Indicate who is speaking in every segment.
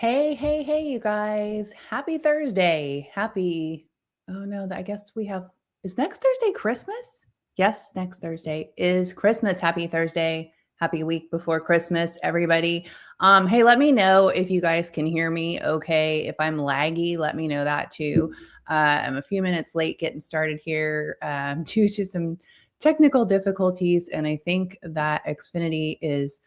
Speaker 1: Hey, hey, hey, you guys. Happy Thursday. Oh no, I guess is next Thursday Christmas? Yes, next Thursday is Christmas. Happy Thursday. Happy week before Christmas, everybody. Hey, let me know if you guys can hear me okay. If I'm laggy, let me know that too. I'm a few minutes late getting started here due to some technical difficulties, and I think that Xfinity is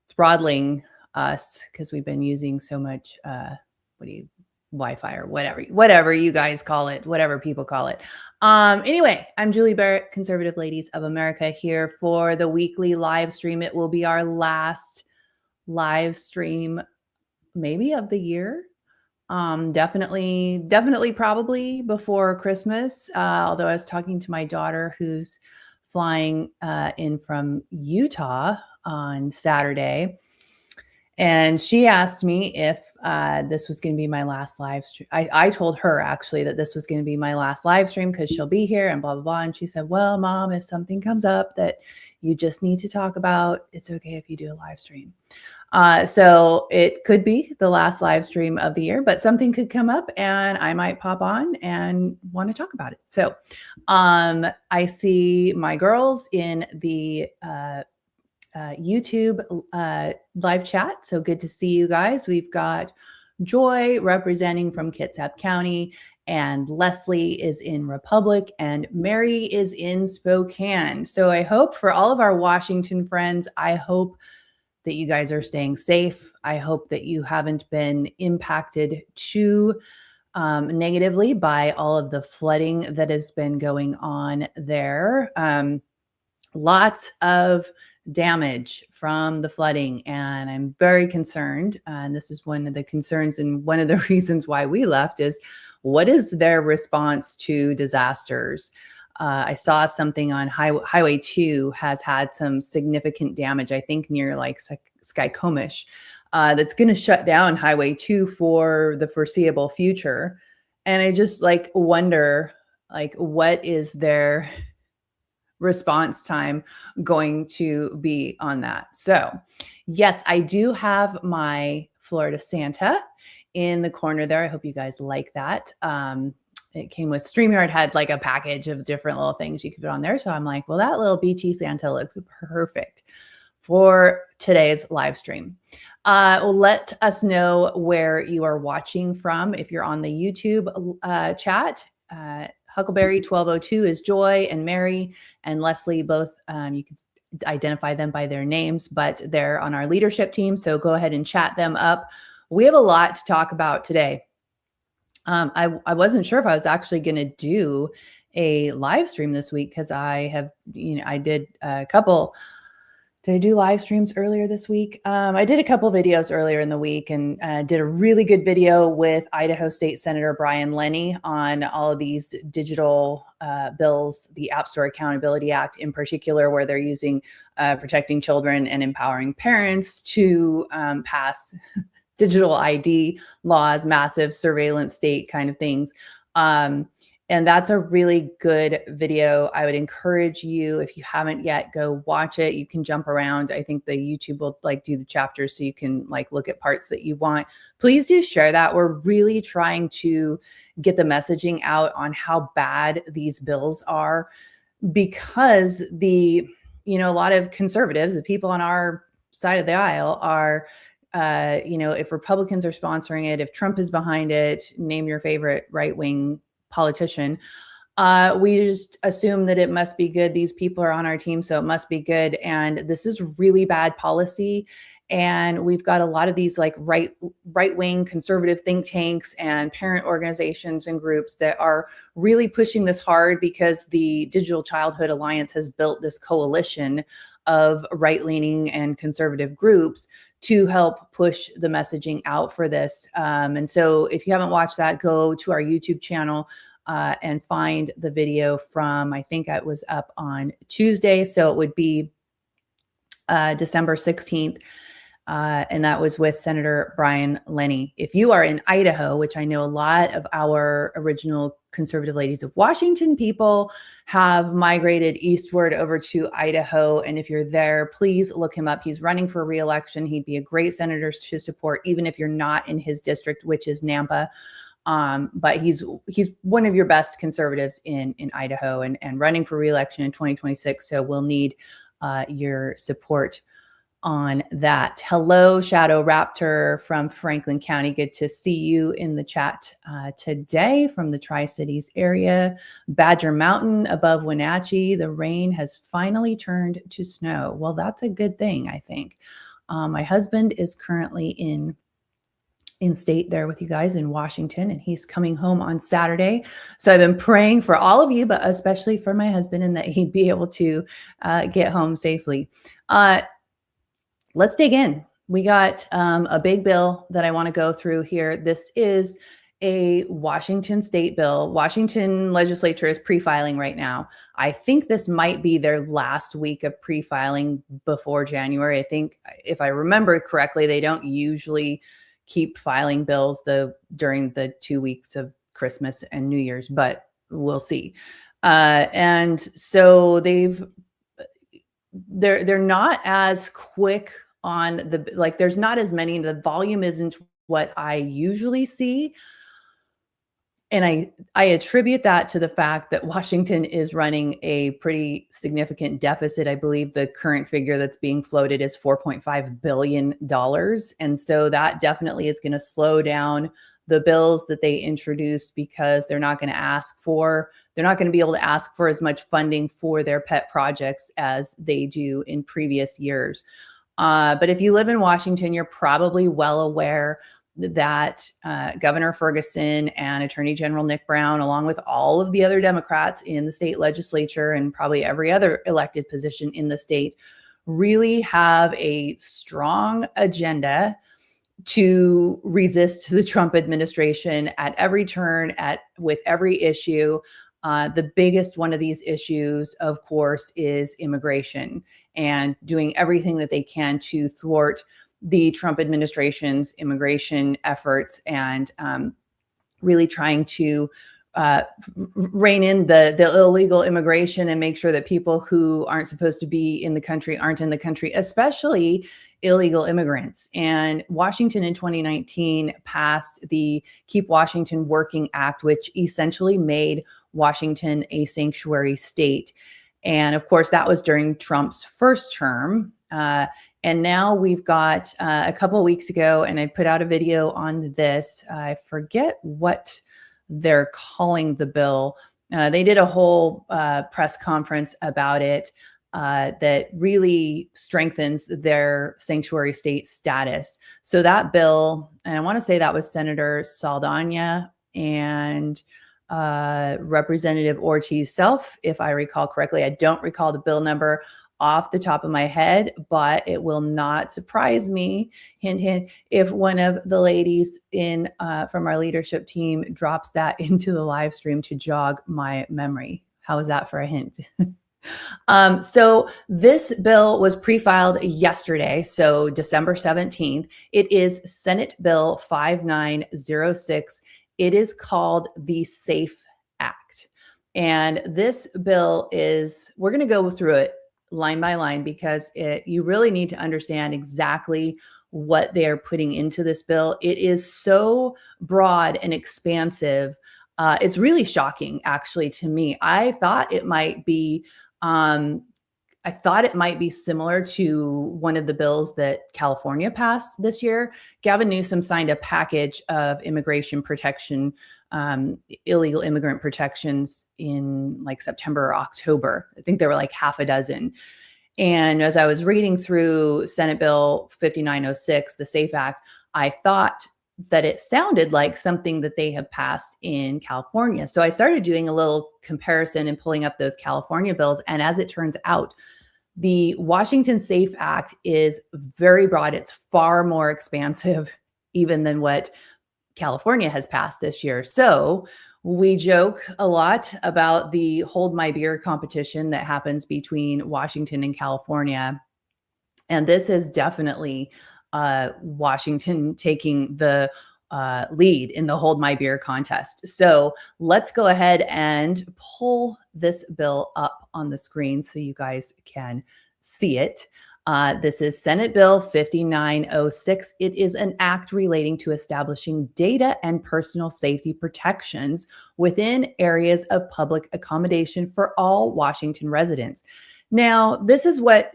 Speaker 1: throttling us because we've been using so much what do you Wi-Fi or whatever you guys call it, whatever people call it. Anyway, I'm Julie Barrett, Conservative Ladies of America, here for the weekly live stream. It will be our last live stream maybe of the year. Definitely probably before Christmas. Although I was talking to my daughter who's flying in from Utah on Saturday, and she asked me if this was going to be my last live stream. I told her actually that this was going to be my last live stream because she'll be here and blah, blah, blah. And she said, well, Mom, if something comes up that you just need to talk about, it's okay if you do a live stream. So it could be the last live stream of the year, but something could come up and I might pop on and want to talk about it. So I see my girls in the YouTube live chat. So good to see you guys. We've got Joy representing from Kitsap County, and Leslie is in Republic, and Mary is in Spokane. So I hope for all of our Washington friends, I hope that you guys are staying safe. I hope that you haven't been impacted too negatively by all of the flooding that has been going on there. Lots of damage from the flooding, and I'm very concerned. And this is one of the concerns and one of the reasons why we left is what is their response to disasters? I saw something on Highway 2 has had some significant damage, I think near like Skycomish, that's going to shut down Highway 2 for the foreseeable future. And I just wonder, what is their response time going to be on that? So yes, I do have my Florida Santa in the corner there. I hope you guys like that. It came with StreamYard, had like a package of different little things you could put on there. So I'm like, well, that little beachy Santa looks perfect for today's live stream. Let us know where you are watching from. If you're on the YouTube chat, Huckleberry 1202 is Joy, and Mary and Leslie, both you can identify them by their names, but they're on our leadership team. So go ahead and chat them up. We have a lot to talk about today. I wasn't sure if I was actually going to do a live stream this week because I did a couple. Did I do live streams earlier this week? I did a couple videos earlier in the week and did a really good video with Idaho State Senator Brian Lenny on all of these digital bills, the App Store Accountability Act in particular, where they're using protecting children and empowering parents to pass digital ID laws, massive surveillance state kind of things. And that's a really good video. I would encourage you, if you haven't yet, go watch it. You can jump around. I think the YouTube will do the chapters so you can look at parts that you want. Please do share that. We're really trying to get the messaging out on how bad these bills are, because a lot of conservatives, the people on our side of the aisle, are if Republicans are sponsoring it, if Trump is behind it, name your favorite right-wing politician, we just assume that it must be good. These people are on our team, so it must be good. And this is really bad policy. And we've got a lot of these right-wing conservative think tanks and parent organizations and groups that are really pushing this hard, because the Digital Childhood Alliance has built this coalition of right-leaning and conservative groups to help push the messaging out for this. And so if you haven't watched that, go to our YouTube channel and find the video from, I think it was up on Tuesday. So it would be December 16th. and that was with Senator Brian Lenny. If you are in Idaho, which I know a lot of our original Conservative Ladies of Washington people have migrated eastward over to Idaho. And if you're there, please look him up. He's running for re-election. He'd be a great senator to support, even if you're not in his district, which is Nampa. But he's one of your best conservatives in Idaho and running for re-election in 2026. So we'll need your support on that. Hello, Shadow Raptor from Franklin County. Good to see you in the chat today from the Tri-Cities area. Badger Mountain above Wenatchee. The rain has finally turned to snow. Well, that's a good thing, I think. My husband is currently in state there with you guys in Washington, and he's coming home on Saturday. So I've been praying for all of you, but especially for my husband, and that he'd be able to get home safely. Let's dig in. We got a big bill that I want to go through here. This is a Washington state bill. Washington legislature is pre-filing right now. I think this might be their last week of pre-filing before January. I think, if I remember correctly, they don't usually keep filing bills during the 2 weeks of Christmas and New Year's, but we'll see. And so they're not as quick on there's not as many, the volume isn't what I usually see. And I attribute that to the fact that Washington is running a pretty significant deficit. I believe the current figure that's being floated is $4.5 billion. And so that definitely is going to slow down the bills that they introduced, because they're not going to be able to ask for as much funding for their pet projects as they do in previous years. But if you live in Washington, you're probably well aware that Governor Ferguson and Attorney General Nick Brown, along with all of the other Democrats in the state legislature and probably every other elected position in the state, really have a strong agenda to resist the Trump administration at every turn, with every issue. The biggest one of these issues, of course, is immigration, and doing everything that they can to thwart the Trump administration's immigration efforts, and really trying to rein in the illegal immigration and make sure that people who aren't supposed to be in the country aren't in the country, especially illegal immigrants. And Washington in 2019 passed the Keep Washington Working Act, which essentially made Washington a sanctuary state. And of course, that was during Trump's first term. And now we've got a couple of weeks ago, and I put out a video on this. I forget what they're calling the bill. They did a whole press conference about it that really strengthens their sanctuary state status. So that bill, and I want to say that was Senator Saldana and Representative Ortiz Self, if I recall correctly. I don't recall the bill number off the top of my head, but it will not surprise me, hint, hint, if one of the ladies from our leadership team drops that into the live stream to jog my memory. How is that for a hint? So this bill was pre-filed yesterday, so December 17th. It is Senate Bill 5906. It is called the SAFE Act. And this bill we're going to go through it line by line, because you really need to understand exactly what they are putting into this bill. It is so broad and expansive. It's really shocking, actually, to me. I thought it might be similar to one of the bills that California passed this year. Gavin Newsom signed a package of immigration protection, illegal immigrant protections in September or October. I think there were half a dozen. And as I was reading through Senate Bill 5906, the SAFE Act, I thought that it sounded like something that they have passed in California. So I started doing a little comparison and pulling up those California bills. And as it turns out, the Washington SAFE Act is very broad. It's far more expansive even than what California has passed this year. So we joke a lot about the Hold My Beer competition that happens between Washington and California. And this is definitely Washington taking the lead in the Hold My Beer contest. So let's go ahead and pull this bill up on the screen so you guys can see it. This is Senate Bill 5906. It is an act relating to establishing data and personal safety protections within areas of public accommodation for all Washington residents. Now, this is what,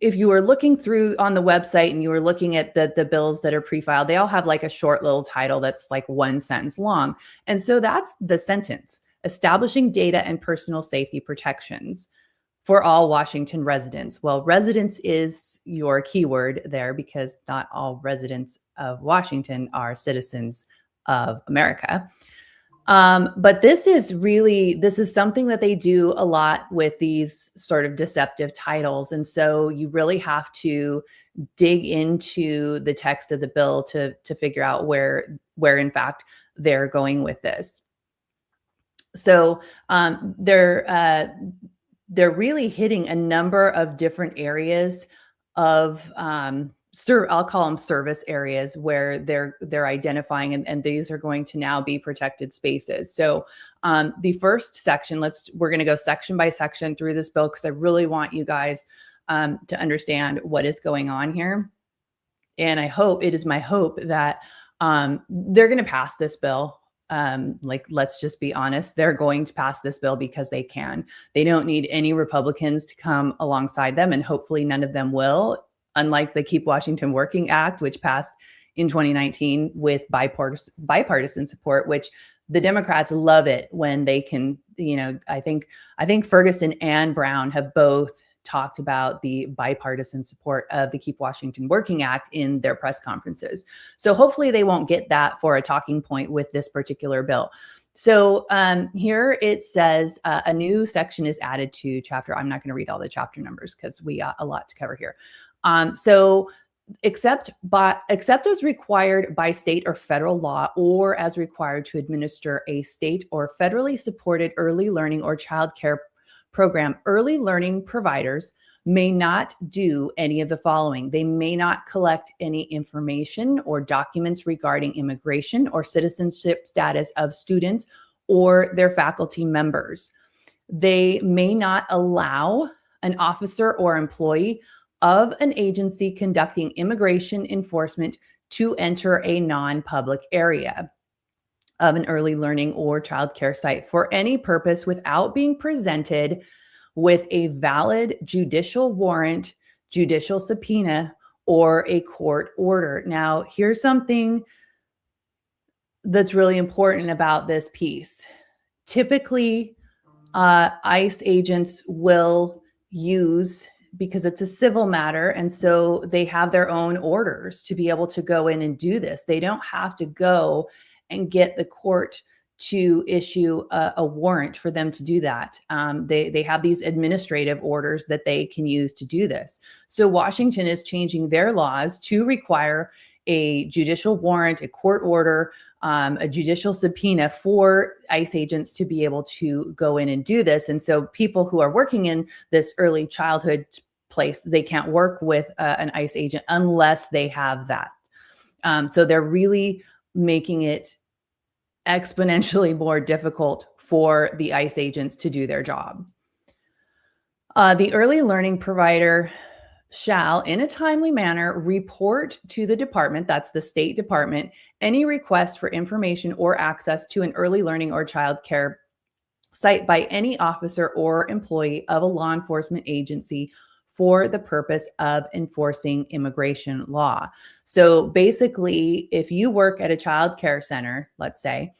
Speaker 1: if you were looking through on the website and you were looking at the bills that are pre-filed, they all have like a short little title that's like one sentence long. And so that's the sentence: establishing data and personal safety protections for all Washington residents. Well, residents is your keyword there because not all residents of Washington are citizens of America. But this is something that they do a lot with these sort of deceptive titles. And so you really have to dig into the text of the bill to figure out where in fact they're going with this. So they're really hitting a number of different areas of I'll call them service areas where they're identifying, and these are going to now be protected spaces. So the first section, we're going to go section by section through this bill because I really want you guys to understand what is going on here. And it is my hope that they're going to pass this bill. Let's just be honest, they're going to pass this bill because they can. They don't need any Republicans to come alongside them, and hopefully none of them will, unlike the Keep Washington Working Act, which passed in 2019 with bipartisan support, which the Democrats love it when they can, I think Ferguson and Brown have both talked about the bipartisan support of the Keep Washington Working Act in their press conferences. So hopefully they won't get that for a talking point with this particular bill. So here it says a new section is added to chapter. I'm not going to read all the chapter numbers because we got a lot to cover here. So except as required by state or federal law, or as required to administer a state or federally supported early learning or child care program, early learning providers may not do any of the following. They may not collect any information or documents regarding immigration or citizenship status of students or their faculty members. They may not allow an officer or employee of an agency conducting immigration enforcement to enter a non-public area of an early learning or child care site for any purpose without being presented with a valid judicial warrant, judicial subpoena, or a court order. Now, here's something that's really important about this piece. Typically, ICE agents will use, because it's a civil matter, and so they have their own orders to be able to go in and do this. They don't have to go and get the court to issue a warrant for them to do that. They have these administrative orders that they can use to do this. So Washington is changing their laws to require a judicial warrant, a court order, a judicial subpoena for ICE agents to be able to go in and do this. And so people who are working in this early childhood place, they can't work with an ICE agent unless they have that. So they're really making it exponentially more difficult for the ICE agents to do their job. The early learning provider shall, in a timely manner, report to the department, that's the State Department, any request for information or access to an early learning or child care site by any officer or employee of a law enforcement agency for the purpose of enforcing immigration law. So basically, if you work at a child care center, let's say,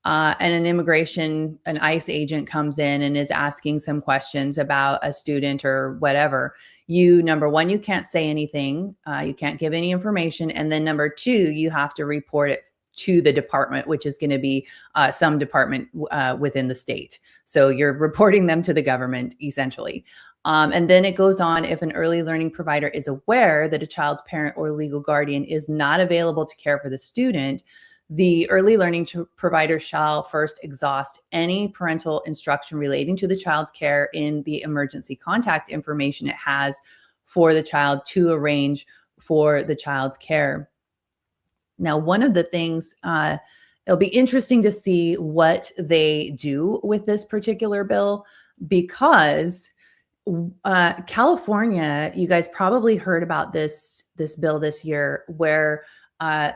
Speaker 1: and an ICE agent comes in and is asking some questions about a student or whatever, number one, you can't say anything. You can't give any information. And then number two, you have to report it to the department, which is going to be some department within the state. So you're reporting them to the government, essentially. And then it goes on, if an early learning provider is aware that a child's parent or legal guardian is not available to care for the student, the early learning provider shall first exhaust any parental instruction relating to the child's care in the emergency contact information it has for the child to arrange for the child's care. Now, one of the things, it'll be interesting to see what they do with this particular bill, because California, you guys probably heard about this bill this year, where uh,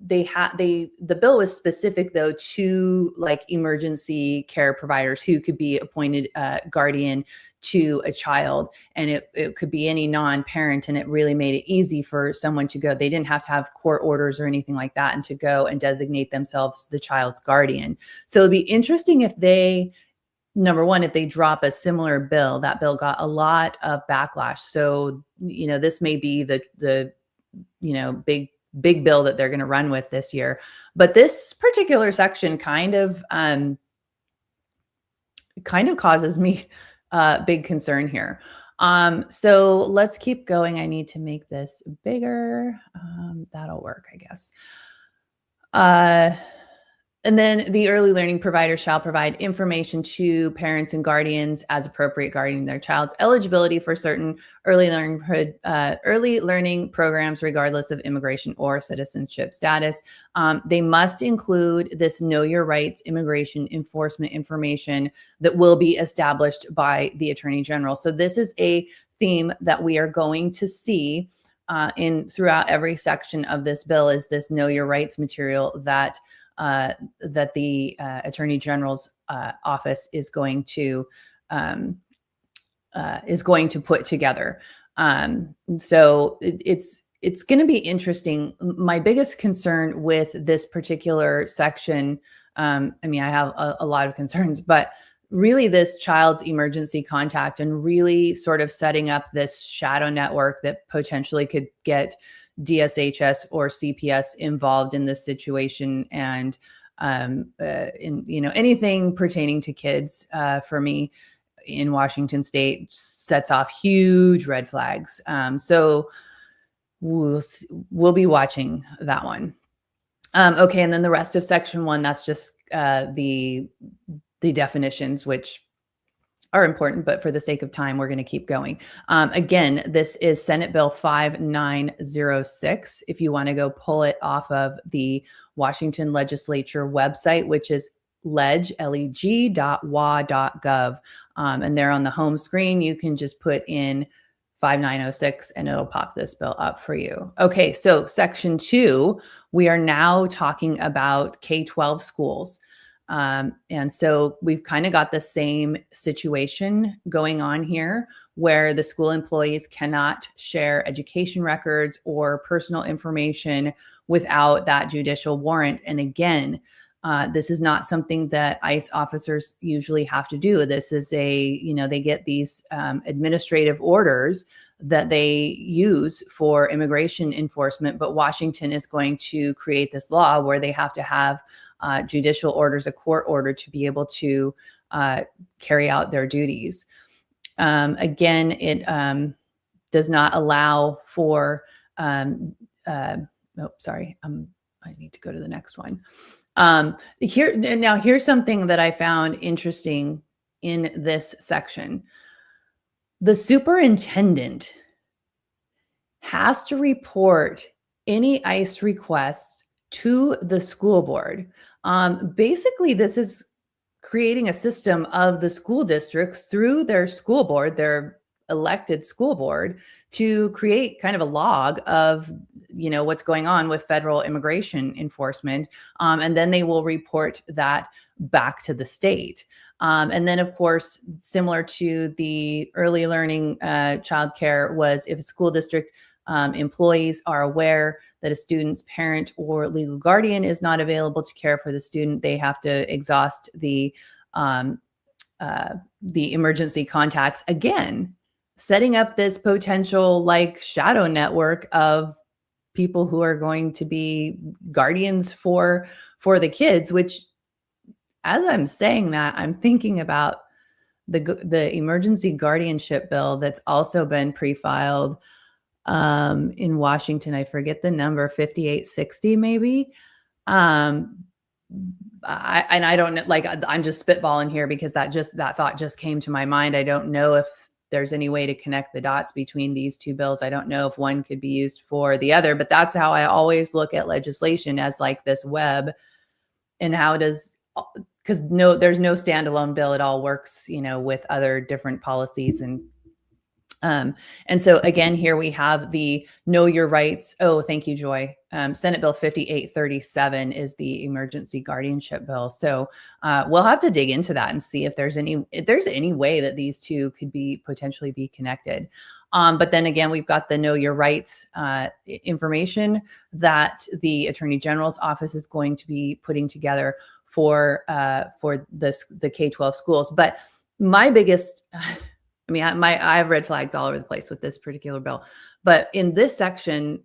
Speaker 1: the bill was specific though to like emergency care providers who could be appointed guardian to a child, and it could be any non-parent, and it really made it easy for someone to go. They didn't have to have court orders or anything like that, and to go and designate themselves the child's guardian. So it'd be interesting if they, number one, if they drop a similar bill. That bill got a lot of backlash. So, this may be the big bill that they're going to run with this year. But this particular section kind of causes me big concern here. So let's keep going. I need to make this bigger. That'll work, I guess. And then the early learning provider shall provide information to parents and guardians as appropriate regarding their child's eligibility for certain early learning programs, regardless of immigration or citizenship status. They must include this Know Your Rights immigration enforcement information that will be established by the Attorney General. So this is a theme that we are going to see in throughout every section of this bill, is this Know Your Rights material that the Attorney General's office is going to put together. So it's going to be interesting. My biggest concern with this particular section, I have a lot of concerns, but really this child's emergency contact, and really sort of setting up this shadow network that potentially could get DSHS or CPS involved in this situation, and anything pertaining to kids for me in Washington State sets off huge red flags. So we'll be watching that one. Okay, and then the rest of section 1, that's just the definitions, which are important, but for the sake of time, we're going to keep going. Again, this is Senate Bill 5906. If you want to go pull it off of the Washington Legislature website, which is leg.wa.gov. And there on the home screen, you can just put in 5906 and it'll pop this bill up for you. Okay, so section 2, we are now talking about K-12 schools. And so we've kind of got the same situation going on here, where the school employees cannot share education records or personal information without that judicial warrant. And again, this is not something that ICE officers usually have to do. This is they get these administrative orders that they use for immigration enforcement, but Washington is going to create this law where they have to have judicial orders, a court order, to be able to carry out their duties. Again, it does not allow for, I need to go to the next one. Here's something that I found interesting in this section. The superintendent has to report any ICE requests to the school board. Basically, this is creating a system of the school districts through their school board, their elected school board, to create kind of a log of what's going on with federal immigration enforcement, and then they will report that back to the state. And then, of course, similar to the early learning childcare, was if a school district employees are aware that a student's parent or legal guardian is not available to care for the student, they have to exhaust the emergency contacts. Again, setting up this potential shadow network of people who are going to be guardians for the kids, which, as I'm saying that, I'm thinking about the emergency guardianship bill that's also been pre-filed in Washington. I forget the number, 5860 maybe. I don't know, I'm just spitballing here because that thought just came to my mind. I don't know if there's any way to connect the dots between these two bills. I don't know if one could be used for the other, but that's how I always look at legislation, as like this web. And how does, because there's no standalone bill. It all works, with other different policies. And so again, here we have the Know Your Rights. Oh, thank you, Joy. Senate Bill 5837 is the emergency guardianship bill. So we'll have to dig into that and see if there's any way that these two could potentially be connected. But then again, we've got the Know Your Rights information that the Attorney General's office is going to be putting together for the K-12 schools. But my biggest I have red flags all over the place with this particular bill, but in this section,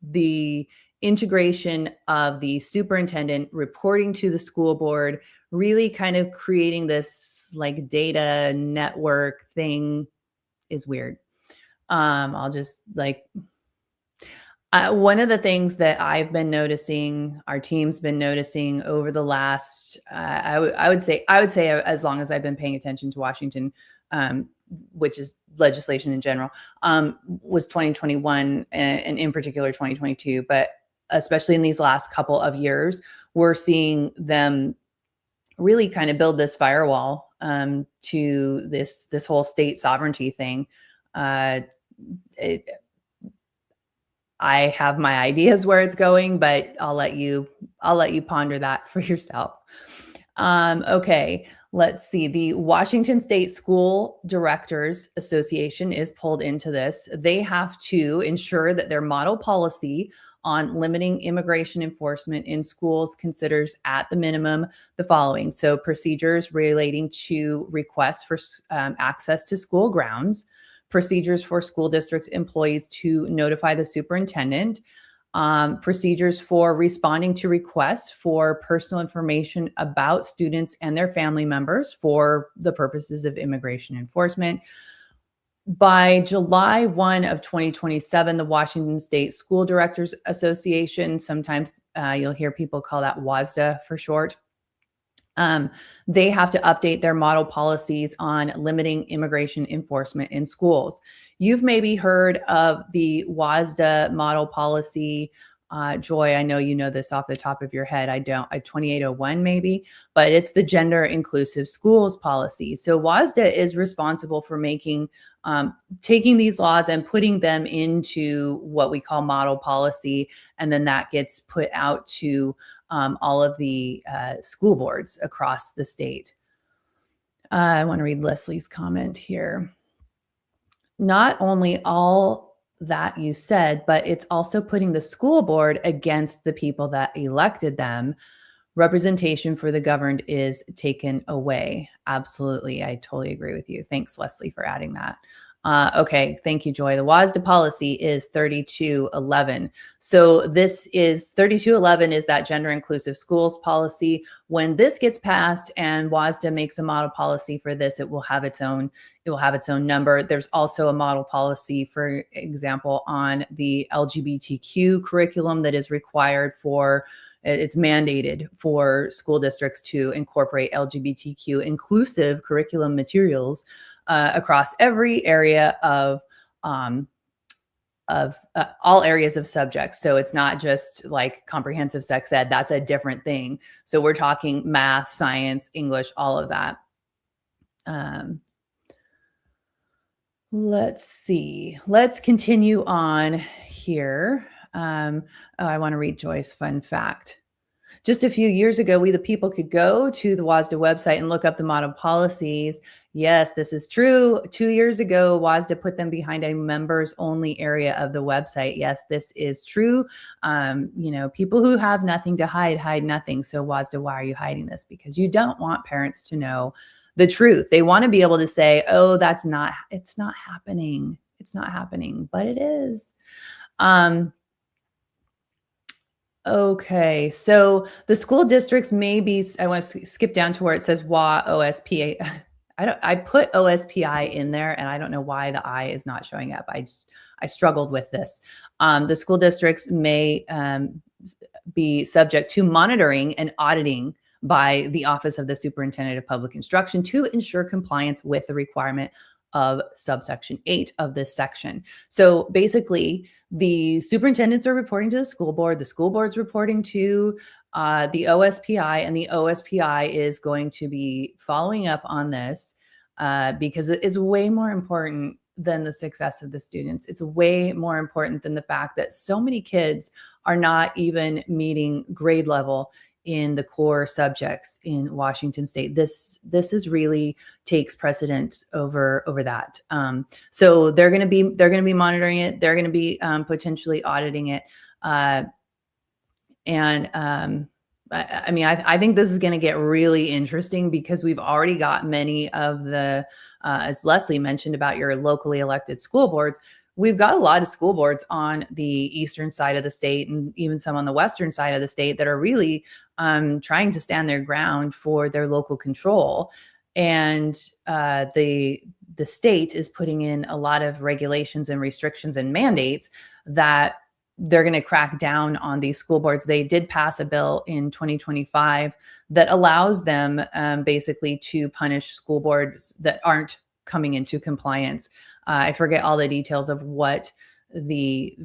Speaker 1: the integration of the superintendent reporting to the school board, really kind of creating this like data network thing, is weird. I'll just one of the things that I've been noticing, our team's been noticing over the last, I would say as long as I've been paying attention to Washington, which is legislation in general, was 2021 and in particular 2022. But especially in these last couple of years, we're seeing them really kind of build this firewall to this whole state sovereignty thing. I have my ideas where it's going, but I'll let you ponder that for yourself. Okay. Let's see. The Washington State School Directors Association is pulled into this. They have to ensure that their model policy on limiting immigration enforcement in schools considers at the minimum the following. So procedures relating to requests for access to school grounds, procedures for school district employees to notify the superintendent, procedures for responding to requests for personal information about students and their family members for the purposes of immigration enforcement. By July 1 of 2027, the Washington State School Directors Association, sometimes you'll hear people call that WASDA for short, they have to update their model policies on limiting immigration enforcement in schools. You've maybe heard of the WASDA model policy. Joy, I know you know this off the top of your head. I don't. 2801 maybe, but it's the gender inclusive schools policy. So WASDA is responsible for taking these laws and putting them into what we call model policy, and then that gets put out to all of the school boards across the state. I want to read Leslie's comment here. Not only all that you said, but it's also putting the school board against the people that elected them. Representation for the governed is taken away. Absolutely. I totally agree with you. Thanks, Leslie, for adding that. Okay. Thank you, Joy. The WASDA policy is 3211. So this is 3211 is that gender inclusive schools policy. When this gets passed and WASDA makes a model policy for this, it will have its own number. There's also a model policy, for example, on the LGBTQ curriculum that is required it's mandated for school districts to incorporate LGBTQ inclusive curriculum materials across every area of all areas of subjects. So it's not just like comprehensive sex ed. That's a different thing. So we're talking math, science, English, all of that. Let's see. Let's continue on here. I want to read Joy's fun fact. Just a few years ago, we the people could go to the WASDA website and look up the model policies. Yes, this is true. 2 years ago, WASDA put them behind a members only area of the website. Yes, this is true. People who have nothing to hide nothing. So WASDA, why are you hiding this? Because you don't want parents to know the truth. They want to be able to say, oh, it's not happening. It's not happening, but it is. Okay, so the school districts I want to skip down to where it says OSPA. I put OSPI in there, and I don't know why the I is not showing up. I struggled with this. The school districts may be subject to monitoring and auditing by the Office of the Superintendent of Public Instruction to ensure compliance with the requirement of subsection 8 of this section. So basically, the superintendents are reporting to the school board's reporting to the OSPI, and the OSPI is going to be following up on this because it is way more important than the success of the students. It's way more important than the fact that so many kids are not even meeting grade level in the core subjects in Washington State. This is really takes precedence over that. So they're going to be monitoring it. They're going to be potentially auditing it. I mean, I think this is going to get really interesting because we've already got many of the, as Leslie mentioned about your locally elected school boards, we've got a lot of school boards on the eastern side of the state and even some on the western side of the state that are really trying to stand their ground for their local control. And the state is putting in a lot of regulations and restrictions and mandates that they're going to crack down on these school boards. They did pass a bill in 2025 that allows them basically to punish school boards that aren't coming into compliance. I forget all the details of what the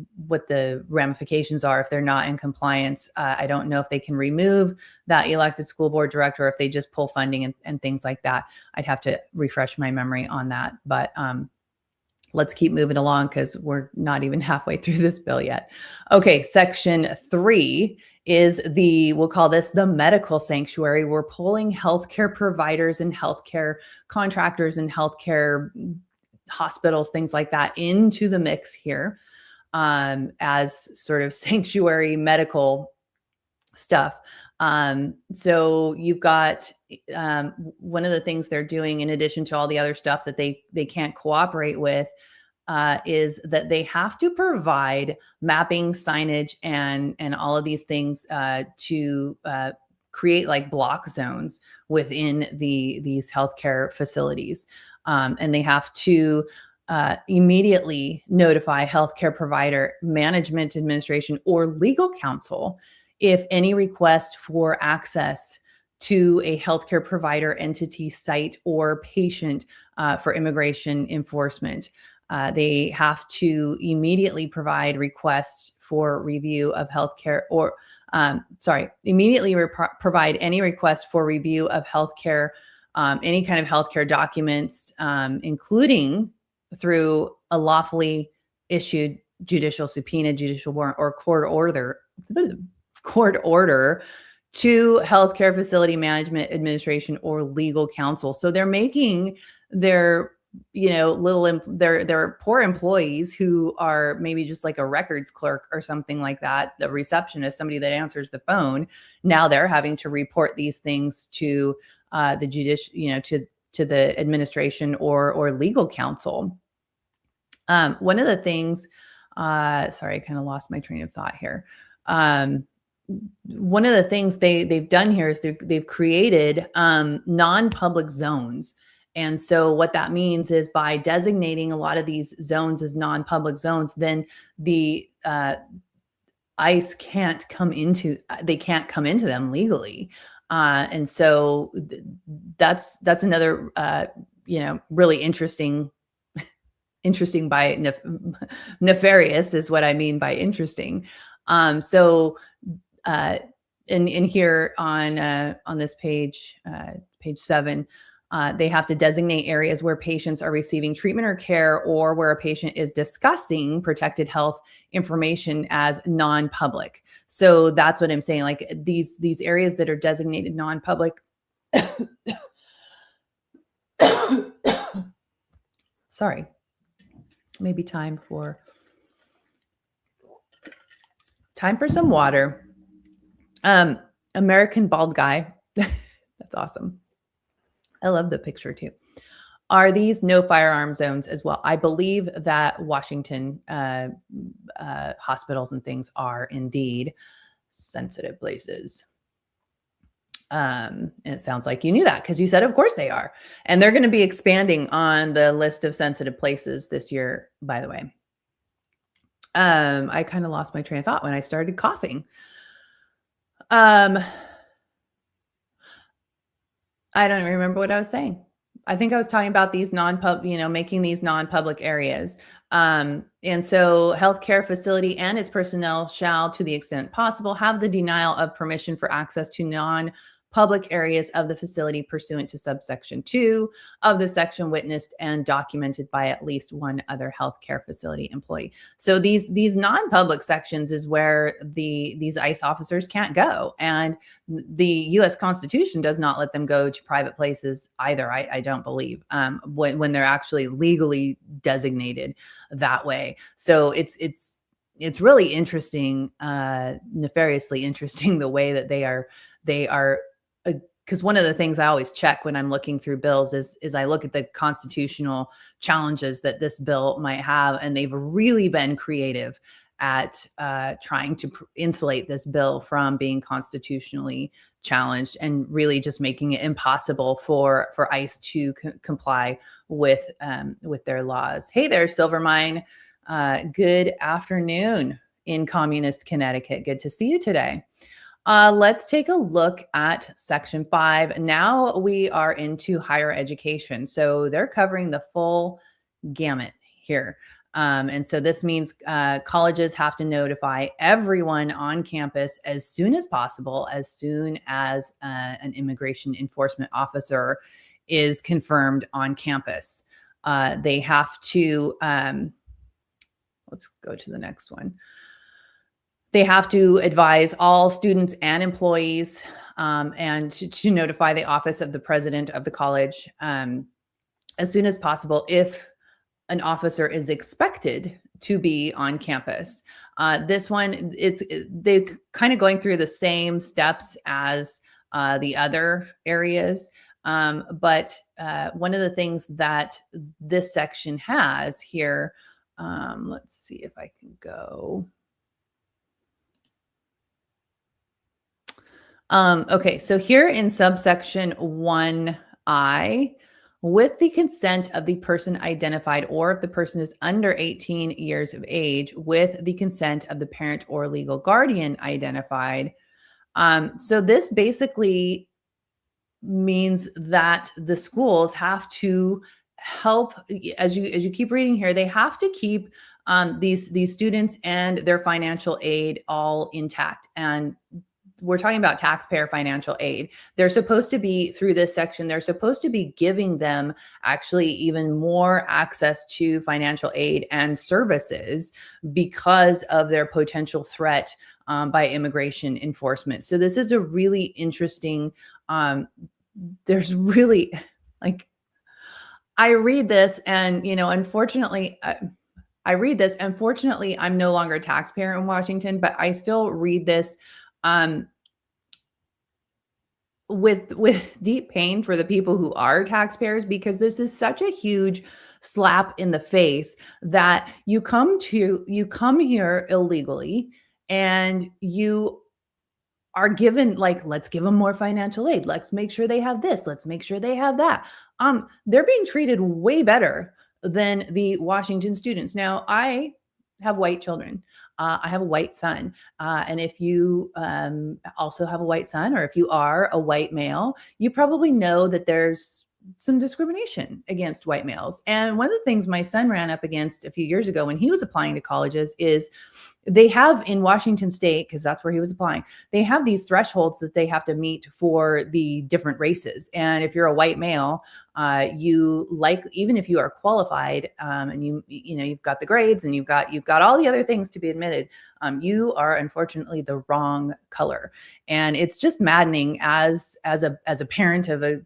Speaker 1: ramifications are if they're not in compliance. I don't know if they can remove that elected school board director or if they just pull funding and things like that. I'd have to refresh my memory on that. But let's keep moving along because we're not even halfway through this bill yet. Okay, section 3 is we'll call this the medical sanctuary. We're pulling healthcare providers and healthcare contractors and healthcare hospitals, things like that, into the mix here as sort of sanctuary medical stuff. So you've got one of the things they're doing in addition to all the other stuff that they can't cooperate with is that they have to provide mapping, signage, and all of these things to create like block zones within these healthcare facilities. And they have to immediately notify healthcare provider, management, administration, or legal counsel if any request for access to a healthcare provider entity site or patient for immigration enforcement. They have to immediately provide requests for review of healthcare or immediately provide any request for review of healthcare, any kind of healthcare documents, including through a lawfully issued judicial subpoena, judicial warrant, or court order to healthcare facility management administration or legal counsel. So they're making their their poor employees who are maybe just like a records clerk or something like that, the receptionist, somebody that answers the phone. Now they're having to report these things to the judicial, to the administration or legal counsel. One of the things, sorry, I kind of lost my train of thought here. One of the things they've done here is they've created non-public zones. And so what that means is by designating a lot of these zones as non-public zones, then the ICE can't come into them legally. And so that's another, really interesting by nefarious is what I mean by interesting. So in here on this page, page 7, they have to designate areas where patients are receiving treatment or care or where a patient is discussing protected health information as non-public. So that's what I'm saying. Like these areas that are designated non-public. Sorry, maybe time for some water. American bald guy. That's awesome. I love the picture too. Are these no firearm zones as well? I believe that Washington hospitals and things are indeed sensitive places. And it sounds like you knew that because you said, of course they are. And they're going to be expanding on the list of sensitive places this year, by the way. I kind of lost my train of thought when I started coughing. I don't remember what I was saying. I think I was talking about these making these non-public areas. And so healthcare facility and its personnel shall, to the extent possible, have the denial of permission for access to non-public areas of the facility pursuant to subsection 2 of the section witnessed and documented by at least one other healthcare facility employee. So these non-public sections is where these ICE officers can't go. And the U.S. Constitution does not let them go to private places either. I don't believe when they're actually legally designated that way. So it's really interesting, nefariously interesting, the way that they are. Because one of the things I always check when I'm looking through bills is I look at the constitutional challenges that this bill might have, and they've really been creative at trying to insulate this bill from being constitutionally challenged, and really just making it impossible for ICE to comply with their laws. Hey there, Silvermine. Good afternoon in communist Connecticut. Good to see you today. Let's take a look at Section 5. Now we are into higher education. So they're covering the full gamut here. And so this means colleges have to notify everyone on campus as soon as possible, as soon as an immigration enforcement officer is confirmed on campus. They have to, let's go to the next one. They have to advise all students and employees and to notify the office of the president of the college as soon as possible if an officer is expected to be on campus. This one, they're kind of going through the same steps as the other areas. But one of the things that this section has here, let's see if I can go. Okay, so here in subsection 1I, with the consent of the person identified, or if the person is under 18 years of age, with the consent of the parent or legal guardian identified. So this basically means that the schools have to help, as you keep reading here, they have to keep these students and their financial aid all intact. And we're talking about taxpayer financial aid. They're supposed to be, through this section, they're supposed to be giving them actually even more access to financial aid and services because of their potential threat by immigration enforcement. So this is a really interesting, there's really, like, I read this and, unfortunately, I read this. Unfortunately, I'm no longer a taxpayer in Washington, but I still read this with deep pain for the people who are taxpayers, because this is such a huge slap in the face that you come here illegally and you are given, like, let's give them more financial aid. Let's make sure they have this. Let's make sure they have that. They're being treated way better than the Washington students. Now, I have white children. I have a white son. And if you also have a white son, or if you are a white male, you probably know that there's some discrimination against white males. And one of the things my son ran up against a few years ago when he was applying to colleges is they have in Washington state, because that's where he was applying, they have these thresholds that they have to meet for the different races. And if you're a white male, even if you are qualified and you've got the grades and you've got all the other things to be admitted, you are unfortunately the wrong color. And it's just maddening as a parent of a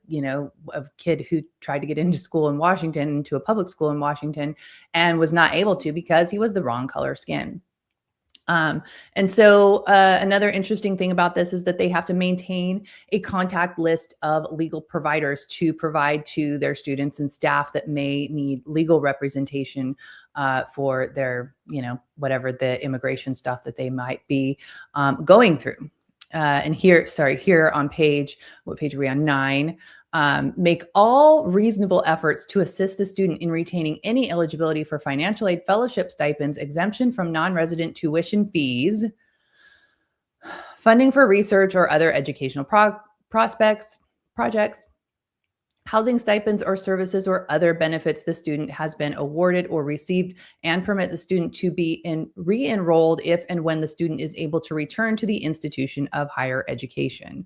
Speaker 1: kid who tried to get into school in Washington, into a public school in Washington, and was not able to because he was the wrong color skin. And so another interesting thing about this is that they have to maintain a contact list of legal providers to provide to their students and staff that may need legal representation for their, whatever the immigration stuff that they might be going through. And here on what page are we on? 9. Make all reasonable efforts to assist the student in retaining any eligibility for financial aid, fellowship stipends, exemption from non-resident tuition fees, funding for research or other educational projects, housing stipends or services or other benefits the student has been awarded or received, and permit the student to be re-enrolled if and when the student is able to return to the institution of higher education.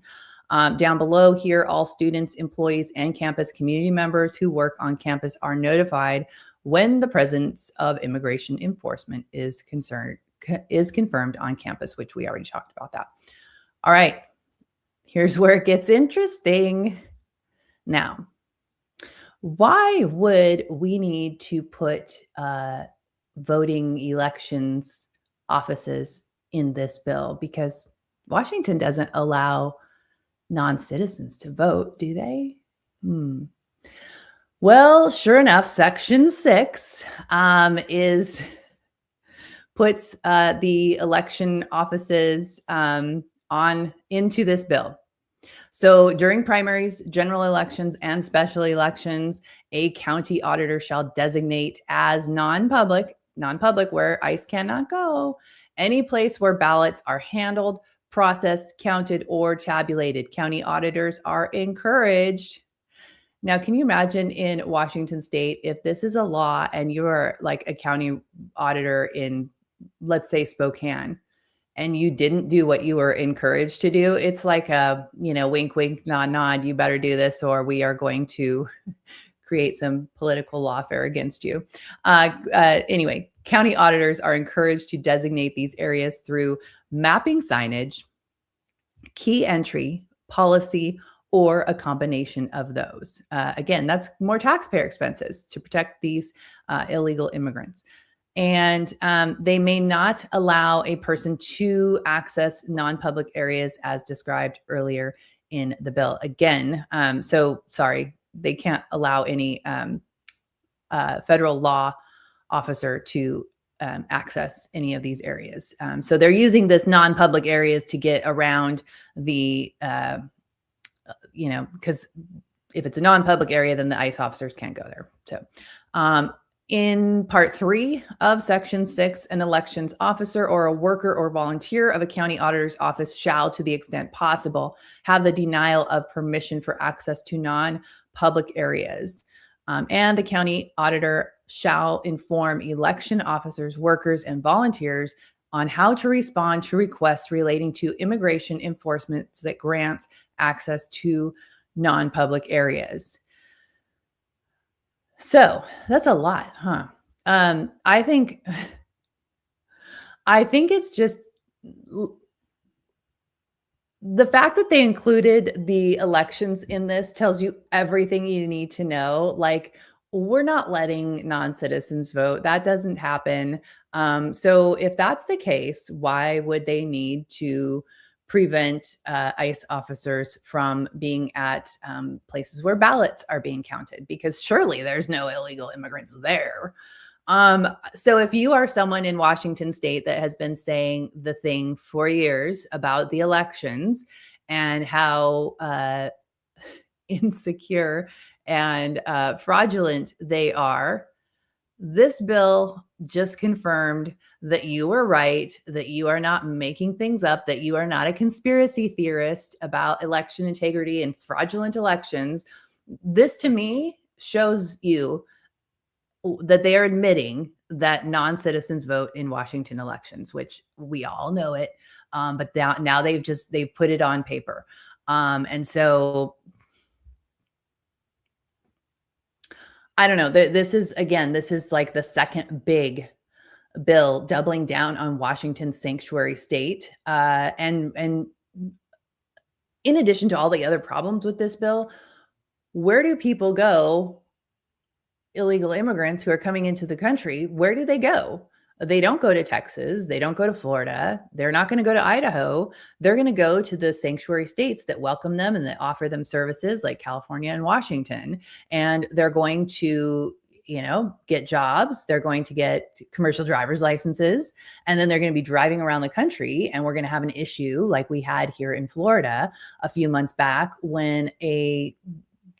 Speaker 1: Down below here, all students, employees, and campus community members who work on campus are notified when the presence of immigration enforcement is confirmed on campus, which we already talked about that. All right, here's where it gets interesting. Now, why would we need to put voting elections offices in this bill? Because Washington doesn't allow non-citizens to vote, do they? Well, sure enough, Section 6 puts the election offices into this bill. So during primaries, general elections, and special elections, a county auditor shall designate as non-public where ICE cannot go, any place where ballots are handled, processed, counted, or tabulated. County auditors are encouraged. Now, can you imagine in Washington State, if this is a law and you're like a county auditor in, let's say, Spokane, and you didn't do what you were encouraged to do? It's like a, wink, wink, nod, nod, you better do this or we are going to create some political lawfare against you. Anyway, county auditors are encouraged to designate these areas through mapping signage, key entry, policy, or a combination of those. Again, that's more taxpayer expenses to protect these illegal immigrants. And they may not allow a person to access non-public areas as described earlier in the bill. Again, they can't allow any federal law officer to access any of these areas. So they're using this non-public areas to get around the, because if it's a non-public area, then the ICE officers can't go there. So in Part 3 of Section 6, an elections officer or a worker or volunteer of a county auditor's office shall, to the extent possible, have the denial of permission for access to non-public areas. And the county auditor shall inform election officers, workers, and volunteers on how to respond to requests relating to immigration enforcement that grants access to non-public areas. So that's a lot, huh? I think it's just the fact that they included the elections in this tells you everything you need to know. Like, we're not letting non-citizens vote. That doesn't happen. So if that's the case, why would they need to prevent ICE officers from being at places where ballots are being counted? Because surely there's no illegal immigrants there. So if you are someone in Washington State that has been saying the thing for years about the elections and how insecure and fraudulent they are, this bill just confirmed that you were right, that you are not making things up, that you are not a conspiracy theorist about election integrity and fraudulent elections. This, to me, shows you that they are admitting that non-citizens vote in Washington elections, which we all know it. But now they've put it on paper. And so I don't know. This is like the second big bill doubling down on Washington's sanctuary state. And in addition to all the other problems with this bill, where do people go? Illegal immigrants who are coming into the country, where do they go? They don't go to Texas. They don't go to Florida. They're not going to go to Idaho. They're going to go to the sanctuary states that welcome them and that offer them services like California and Washington. And they're going to, get jobs. They're going to get commercial driver's licenses. And then they're going to be driving around the country. And we're going to have an issue like we had here in Florida a few months back when a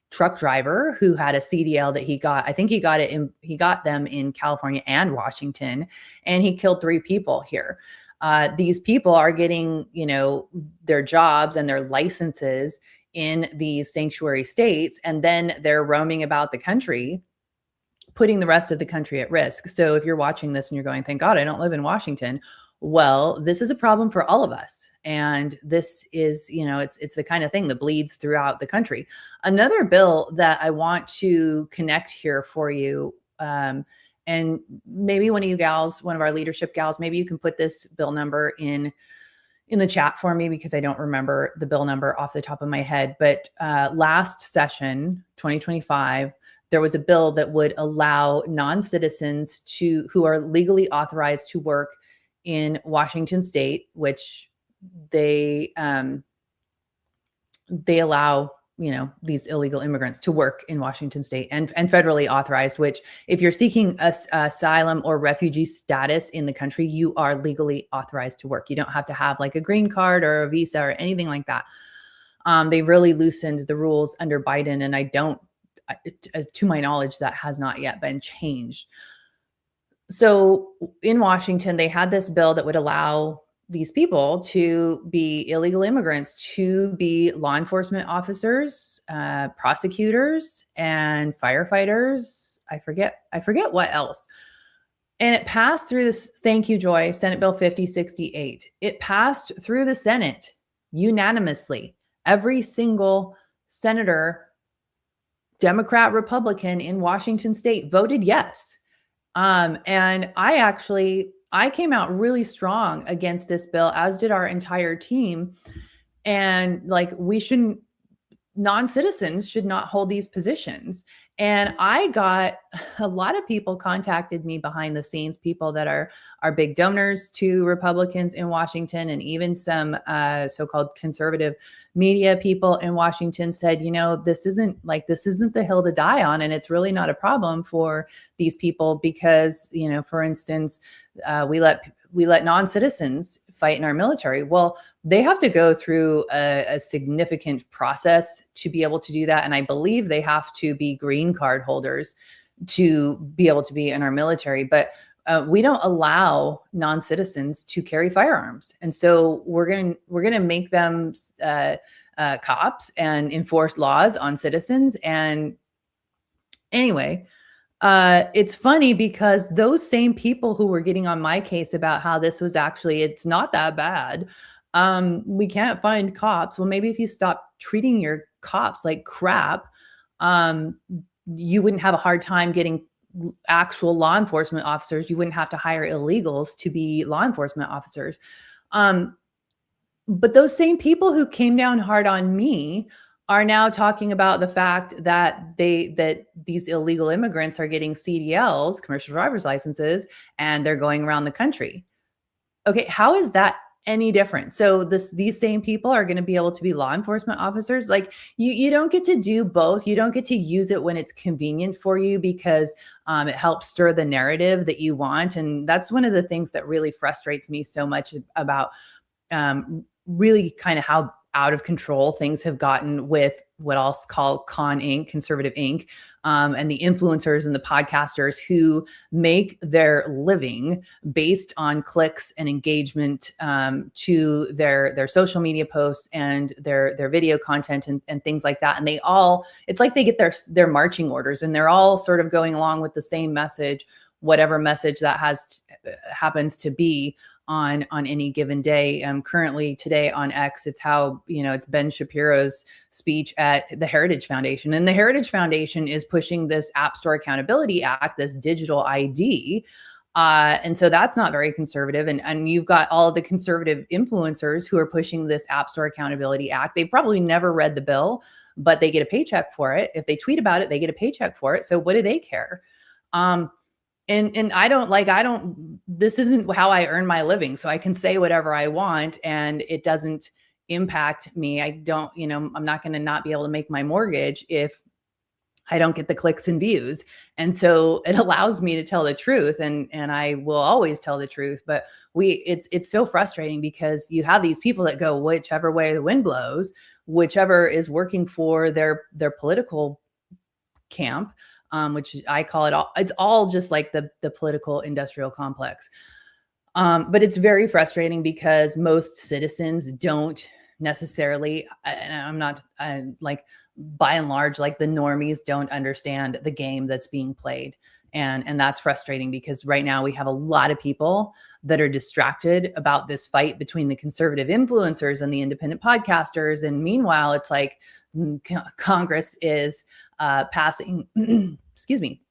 Speaker 1: truck driver who had a CDL that he got, I think he got them in California and Washington, and he killed 3 people here. These people are getting, their jobs and their licenses in these sanctuary states, and then they're roaming about the country, putting the rest of the country at risk. So if you're watching this and you're going, thank God I don't live in Washington. Well, this is a problem for all of us. And this is, it's the kind of thing that bleeds throughout the country. Another bill that I want to connect here for you, and maybe one of you gals, one of our leadership gals, maybe you can put this bill number in the chat for me, because I don't remember the bill number off the top of my head. But last session, 2025, there was a bill that would allow non-citizens who are legally authorized to work in Washington state, which they allow, these illegal immigrants to work in Washington state, and federally authorized, which if you're seeking asylum or refugee status in the country, you are legally authorized to work. You don't have to have like a green card or a visa or anything like that. They really loosened the rules under Biden, and to my knowledge, that has not yet been changed. So in Washington, they had this bill that would allow these people to be illegal immigrants to be law enforcement officers, prosecutors, and firefighters. I forget what else. And it passed through this. Thank you, Joy. Senate Bill 5068. It passed through the Senate unanimously. Every single senator, Democrat, Republican in Washington state voted yes. And I came out really strong against this bill, as did our entire team. And like, non-citizens should not hold these positions. And I got a lot of people contacted me behind the scenes, people that are big donors to Republicans in Washington, and even some so-called conservative media people in Washington said, this isn't the hill to die on, and it's really not a problem for these people because, for instance, we let non-citizens fight in our military. Well, they have to go through a significant process to be able to do that. And I believe they have to be green card holders to be able to be in our military. But we don't allow non-citizens to carry firearms. And so we're going to make them cops and enforce laws on citizens. And anyway, it's funny because those same people who were getting on my case about how this was it's not that bad. We can't find cops. Well, maybe if you stop treating your cops like crap, you wouldn't have a hard time getting actual law enforcement officers. You wouldn't have to hire illegals to be law enforcement officers. But those same people who came down hard on me are now talking about the fact that these illegal immigrants are getting CDLs, commercial driver's licenses, and they're going around the country. Okay, how is that any different? So these same people are going to be able to be law enforcement officers. Like you don't get to do both. You don't get to use it when it's convenient for you because it helps stir the narrative that you want. And that's one of the things that really frustrates me so much about really kind of how out of control things have gotten with what I'll call Con Inc., Conservative Inc., and the influencers and the podcasters who make their living based on clicks and engagement to their social media posts and their video content and things like that. And it's like they get their marching orders, and they're all sort of going along with the same message, whatever message that happens to be on any given day. Currently today on X, it's it's Ben Shapiro's speech at the Heritage Foundation. And the Heritage Foundation is pushing this App Store Accountability Act, this digital ID. And so that's not very conservative. And you've got all of the conservative influencers who are pushing this App Store Accountability Act. They probably never read the bill, but they get a paycheck for it. If they tweet about it, they get a paycheck for it. So what do they care? And this isn't how I earn my living. So I can say whatever I want and it doesn't impact me. I'm not going to not be able to make my mortgage if I don't get the clicks and views. And so it allows me to tell the truth, and I will always tell the truth. But it's so frustrating because you have these people that go whichever way the wind blows, whichever is working for their political camp. Which I call it all. It's all just like the political industrial complex. But it's very frustrating because most citizens don't necessarily, and I'm not like, by and large, like the normies don't understand the game that's being played. And that's frustrating because right now we have a lot of people that are distracted about this fight between the conservative influencers and the independent podcasters. And meanwhile, it's like Congress is passing, excuse me,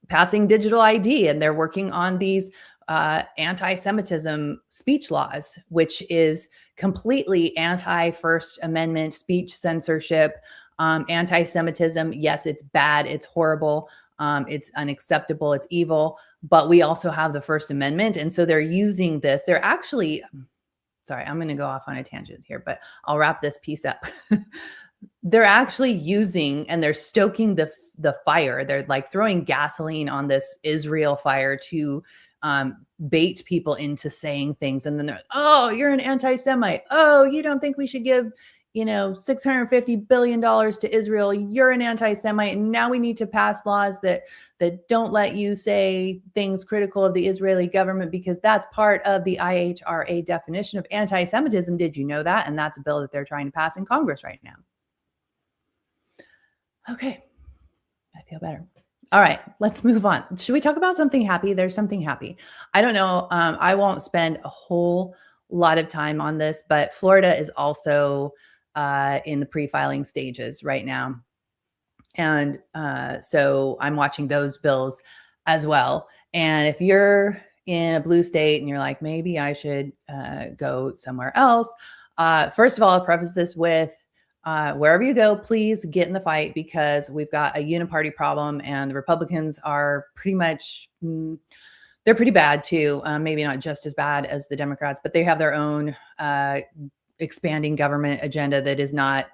Speaker 1: passing digital ID, and they're working on these anti-Semitism speech laws, which is completely anti-First Amendment speech censorship, anti-Semitism. Yes, it's bad. It's horrible. It's unacceptable. It's evil. But we also have the First Amendment. And so they're using this. They're actually, sorry, I'm going to go off on a tangent here, but I'll wrap this piece up. They're actually using, and they're stoking the fire. They're like throwing gasoline on this Israel fire to bait people into saying things. And then they're, oh, you're an anti-Semite. Oh, you don't think we should give, $650 billion to Israel. You're an anti-Semite. And now we need to pass laws that don't let you say things critical of the Israeli government, because that's part of the IHRA definition of anti-Semitism. Did you know that? And that's a bill that they're trying to pass in Congress right now. Okay. I feel better. All right, let's move on. Should we talk about something happy? There's something happy. I don't know. I won't spend a whole lot of time on this, but Florida is also in the pre-filing stages right now. And so I'm watching those bills as well. And if you're in a blue state and you're like, maybe I should go somewhere else. First of all, I'll preface this with, wherever you go, please get in the fight, because we've got a uniparty problem, and the Republicans are pretty much, they're pretty bad too. Maybe not just as bad as the Democrats, but they have their own expanding government agenda that is not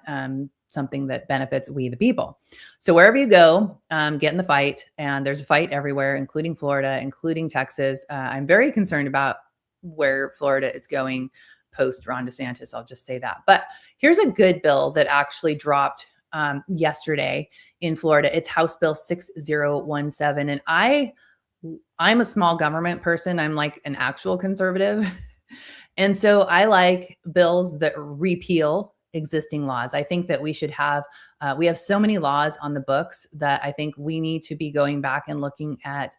Speaker 1: something that benefits we the people. So wherever you go, get in the fight. And there's a fight everywhere, including Florida, including Texas. I'm very concerned about where Florida is going post Ron DeSantis. I'll just say that. But here's a good bill that actually dropped yesterday in Florida. It's House Bill 6017. And I'm a small government person. I'm like an actual conservative. And so I like bills that repeal existing laws. I think that we should have, we have so many laws on the books that I think we need to be going back and looking at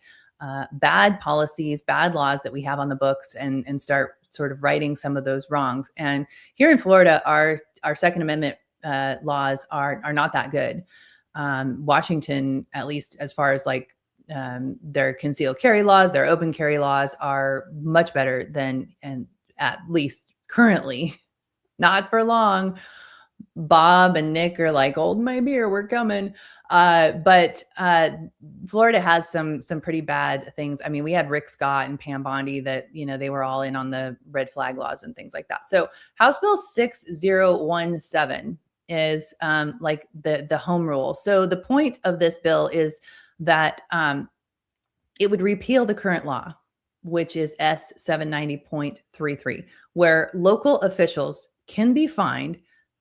Speaker 1: bad policies, bad laws that we have on the books, and start sort of righting some of those wrongs. And here in Florida, our Second Amendment laws are not that good. Washington, at least as far as like their concealed carry laws, their open carry laws, are much better than, and at least currently, not for long. Bob and Nick are like, hold my beer, we're coming. But Florida has some pretty bad things. I mean, we had Rick Scott and Pam Bondi that, they were all in on the red flag laws and things like that. So House Bill 6017 is like the home rule. So the point of this bill is that it would repeal the current law, which is S 790.33, where local officials can be fined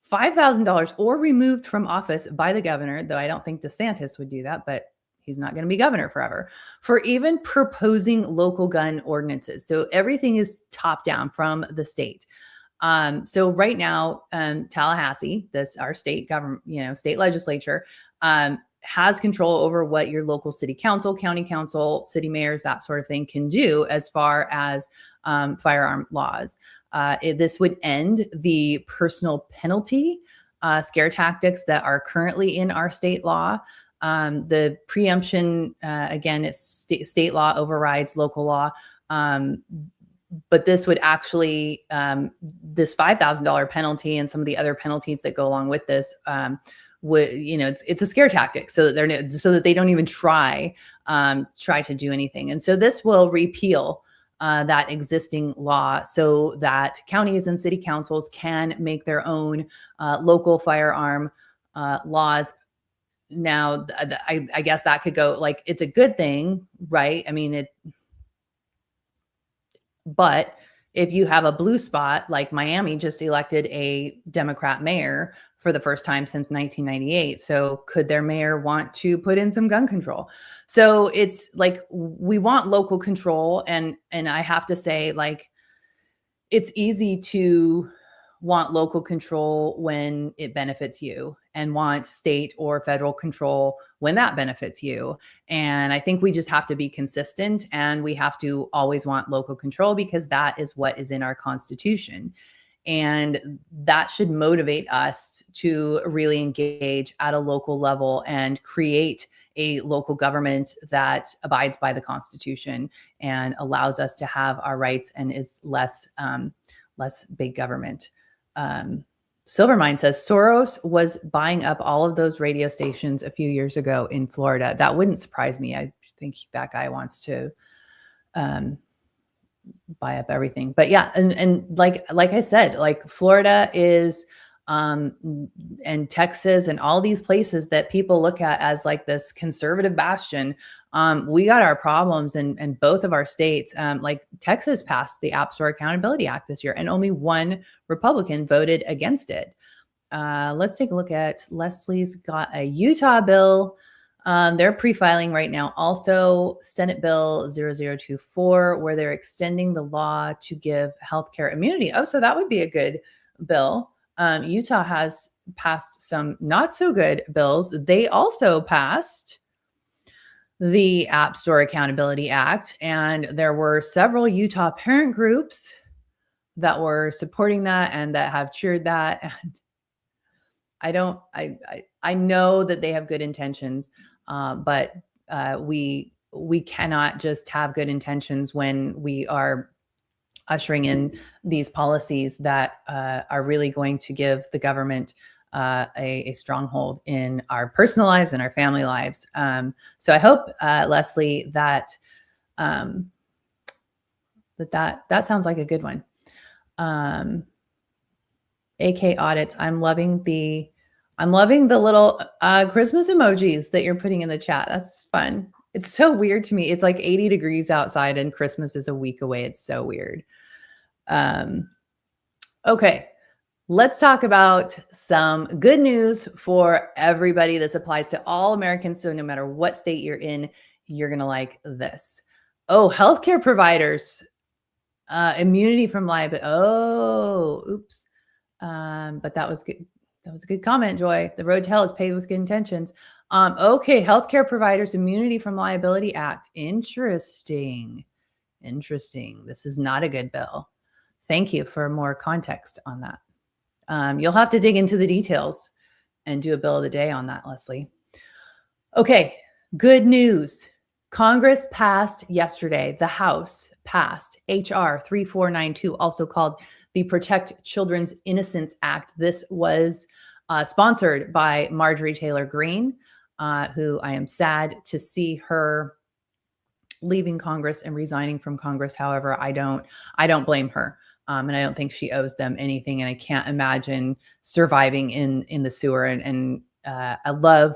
Speaker 1: $5,000 or removed from office by the governor, though I don't think DeSantis would do that, but he's not going to be governor forever, for even proposing local gun ordinances. So everything is top down from the state. So right now, Tallahassee, our state government, state legislature, has control over what your local city council, county council, city mayors, that sort of thing can do as far as firearm laws. This would end the personal penalty scare tactics that are currently in our state law. The preemption, again, it's state law overrides local law. But this would actually, this $5,000 penalty and some of the other penalties that go along with this, would, it's a scare tactic so that they don't even try to do anything. And so this will repeal that existing law so that counties and city councils can make their own local firearm laws. Now, I guess that could go, like, it's a good thing, right? I mean, but if you have a blue spot, like Miami just elected a Democrat mayor for the first time since 1998. So could their mayor want to put in some gun control? So it's like, we want local control. And I have to say, like, it's easy to want local control when it benefits you and want state or federal control when that benefits you. And I think we just have to be consistent, and we have to always want local control because that is what is in our Constitution. And that should motivate us to really engage at a local level and create a local government that abides by the Constitution and allows us to have our rights and is less big government. Silvermine says Soros was buying up all of those radio stations a few years ago in Florida. That wouldn't surprise me. I think that guy wants to buy up everything. But yeah, and like I said, like Florida is and Texas and all these places that people look at as like this conservative bastion. We got our problems in both of our states. Like Texas passed the App Store Accountability Act this year, and only one Republican voted against it. Let's take a look at Leslie's got a Utah bill. They're pre-filing right now. Also, Senate Bill 0024, where they're extending the law to give healthcare immunity. Oh, so that would be a good bill. Utah has passed some not so good bills. They also passed the App Store Accountability Act, and there were several Utah parent groups that were supporting that and that have cheered that. And I know that they have good intentions, but we cannot just have good intentions when we are ushering in these policies that are really going to give the government a stronghold in our personal lives and our family lives. So I hope, Leslie, that that sounds like a good one. AK audits. I'm loving the little Christmas emojis that you're putting in the chat. That's fun. It's so weird to me. It's like 80 degrees outside and Christmas is a week away. It's so weird. Okay, let's talk about some good news for everybody. This applies to all Americans. So no matter what state you're in, you're going to like this. Oh, healthcare providers, immunity from liability. Oh, oops. But that was good. That was a good comment, Joy. The road to hell is paved with good intentions. Okay, healthcare providers immunity from liability act. Interesting. This is not a good bill. Thank you for more context on that. You'll have to dig into the details and do a bill of the day on that, Leslie. Okay, good news. Congress passed yesterday, the House passed HR 3492, also called the Protect Children's Innocence Act. This was sponsored by Marjorie Taylor Greene, who I am sad to see her leaving Congress and resigning from Congress. However, I don't blame her. And I don't think she owes them anything. And I can't imagine surviving in the sewer. And I love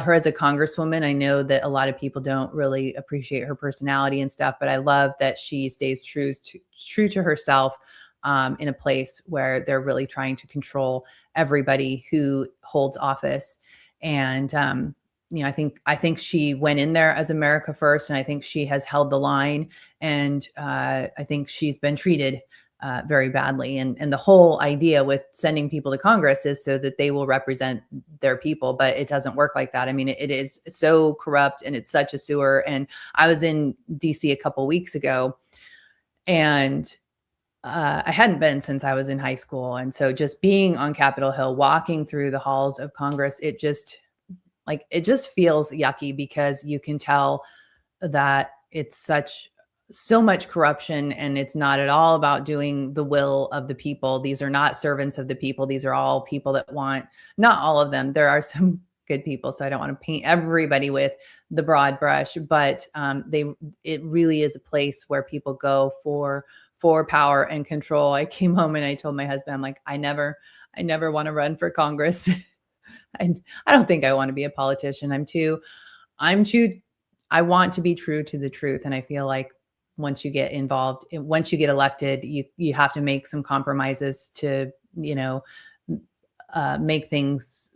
Speaker 1: her as a congresswoman. I know that a lot of people don't really appreciate her personality and stuff, but I love that she stays true to herself in a place where they're really trying to control everybody who holds office. And I think she went in there as America first, and I think she has held the line. And I think she's been treated very badly. And the whole idea with sending people to Congress is so that they will represent their people, but it doesn't work like that. I mean, it is so corrupt and it's such a sewer. And I was in DC a couple weeks ago, and I hadn't been since I was in high school. And so just being on Capitol Hill, walking through the halls of Congress, it just feels yucky, because you can tell that it's so much corruption, and it's not at all about doing the will of the people. These are not servants of the people. These are all people that want, not all of them. There are some good people, so I don't want to paint everybody with the broad brush, but it really is a place where people go for power and control. I came home and I told my husband, I'm like, I never want to run for Congress. I don't think I want to be a politician. I want to be true to the truth. And I feel like once you get involved, once you get elected, you have to make some compromises to, make things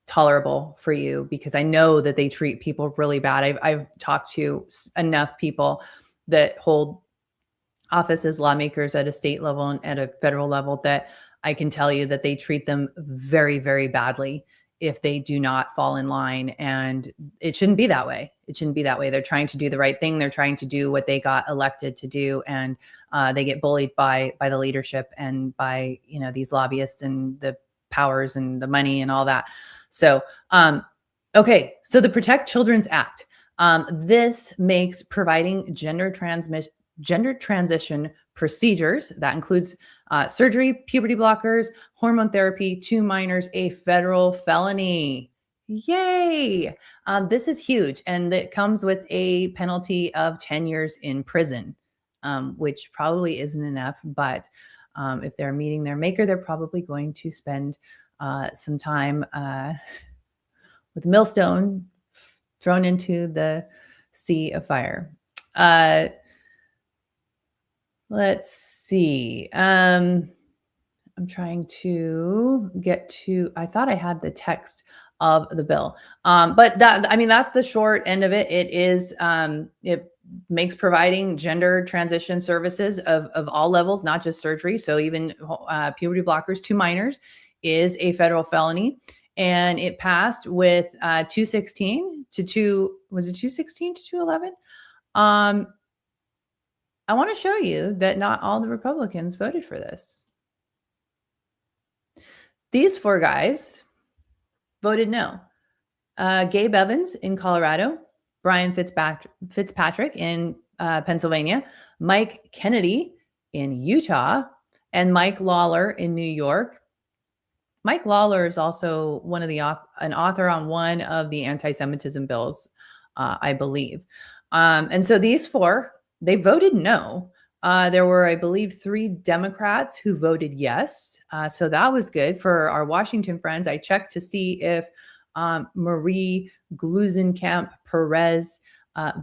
Speaker 1: tolerable for you, because I know that they treat people really bad. I've talked to enough people that hold offices, lawmakers at a state level and at a federal level, that I can tell you that they treat them very, very badly if they do not fall in line. And it shouldn't be that way. It shouldn't be that way. They're trying to do the right thing. They're trying to do what they got elected to do. And they get bullied by the leadership and by, these lobbyists and the powers and the money and all that. So, okay. So the Protect Children's Act, this makes providing gender transition procedures, that includes surgery, puberty blockers, hormone therapy, to minors, a federal felony. Yay! This is huge, and it comes with a penalty of 10 years in prison, which probably isn't enough, but if they're meeting their maker, they're probably going to spend some time with a millstone thrown into the sea of fire. Let's see. I'm trying to get to, I thought I had the text of the bill. But that's the short end of it. It is, it makes providing gender transition services of all levels, not just surgery. So even puberty blockers to minors is a federal felony. And it passed with 216 to 211? I want to show you that not all the Republicans voted for this. These 4 guys voted no. Gabe Evans in Colorado, Brian Fitzpatrick in Pennsylvania, Mike Kennedy in Utah, and Mike Lawler in New York. Mike Lawler is also an author on one of the anti-Semitism bills, I believe. And so these 4, they voted no. There were, I believe, 3 Democrats who voted yes. So that was good for our Washington friends. I checked to see if Marie Glusenkamp Perez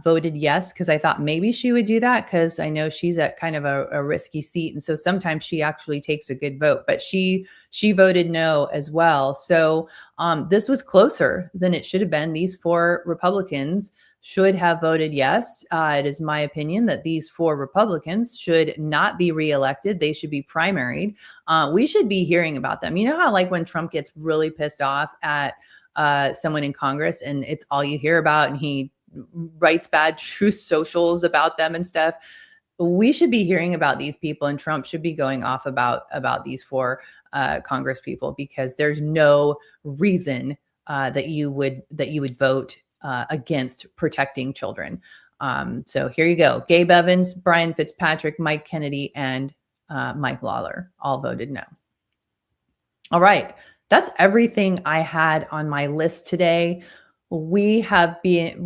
Speaker 1: voted yes, because I thought maybe she would do that, because I know she's at kind of a risky seat. And so sometimes she actually takes a good vote, but she voted no as well. So this was closer than it should have been. These 4 Republicans should have voted yes. It is my opinion that these 4 Republicans should not be reelected. They should be primaried. We should be hearing about them. You know how, like, when Trump gets really pissed off at someone in Congress and it's all you hear about, and he writes bad truth socials about them and stuff. We should be hearing about these people, and Trump should be going off about these 4 Congress people, because there's no reason that you would vote against protecting children. So here you go. Gabe Evans, Brian Fitzpatrick, Mike Kennedy, and Mike Lawler all voted no. All right. That's everything I had on my list today. We have been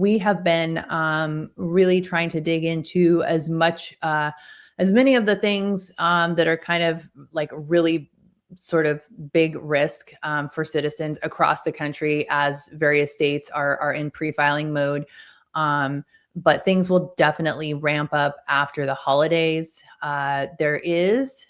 Speaker 1: really trying to dig into as many of the things that are kind of like really sort of big risk for citizens across the country, as various states are in pre-filing mode. But things will definitely ramp up after the holidays. There is,